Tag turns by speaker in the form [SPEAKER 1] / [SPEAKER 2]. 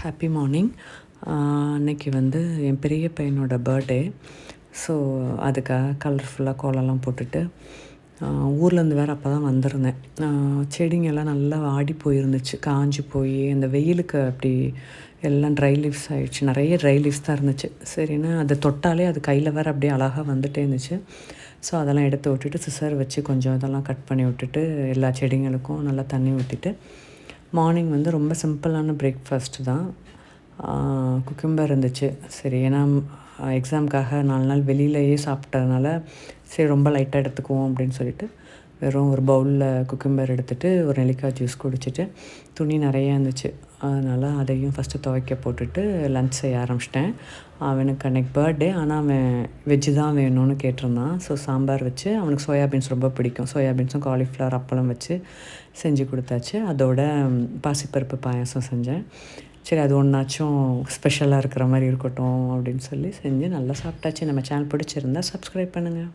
[SPEAKER 1] Happy morning. அன்னைக்கு வந்து என் பெரிய பையனோட பர்த்டே. ஸோ அதுக்காக கலர்ஃபுல்லாக கோலம்லாம் போட்டுட்டு ஊர்லேருந்து வேறு அப்போ தான் வந்திருந்தேன். செடிங்கெல்லாம் நல்லா வாடி போயிருந்துச்சு, காஞ்சி போய் அந்த வெயிலுக்கு அப்படி எல்லாம் ட்ரை லீவ்ஸ் ஆகிடுச்சு. நிறைய ட்ரை லீவ்ஸ் தான் இருந்துச்சு. சரின்னு அதை தொட்டாலே அது கையில் வேறு அப்படியே அழகாக வந்துட்டே இருந்துச்சு. ஸோ அதெல்லாம் எடுத்து விட்டுட்டு சிசர் வச்சு கொஞ்சம் இதெல்லாம் கட் பண்ணி விட்டுட்டு எல்லா செடிங்களுக்கும் நல்லா தண்ணி ஊற்றிட்டு மார்னிங் வந்து ரொம்ப சிம்பிளான பிரேக்ஃபாஸ்ட்டு தான். குக்கும்பர் இருந்துச்சு. சரி, ஏன்னா எக்ஸாமுக்காக 4 நாள் வெளியிலையே சாப்பிட்டதுனால சரி ரொம்ப லைட்டாக எடுத்துக்குவோம் அப்படின்னு சொல்லிட்டு வெறும் ஒரு பவுலில் குக்கும்பர் எடுத்துகிட்டு ஒரு நெல்லிக்காய் ஜூஸ் குடிச்சிட்டு துணி நிறையா இருந்துச்சு. அதனால் அதையும் ஃபஸ்ட்டு துவைக்க போட்டுட்டு லன்ச் செய்ய ஆரம்பிச்சிட்டேன். அவனுக்கு அன்றைக்கி பர்த்டே, ஆனால் அவன் வெஜ்ஜு தான் வேணும்னு கேட்டிருந்தான். ஸோ சாம்பார் வச்சு, அவனுக்கு சோயாபீன்ஸ் ரொம்ப பிடிக்கும். சோயாபீன்ஸும் காலிஃப்ளவர் அப்பளம் வச்சு செஞ்சு கொடுத்தாச்சு. அதோட பாசிப்பருப்பு பாயாசம் செஞ்சேன். சரி, அது ஒன்றாச்சும் ஸ்பெஷலாக இருக்கிற மாதிரி இருக்கட்டும் அப்படின்னு சொல்லி செஞ்சு நல்லா சாப்பிட்டாச்சு. நம்ம சேனல் பிடிச்சிருந்தா சப்ஸ்கிரைப் பண்ணுங்கள்.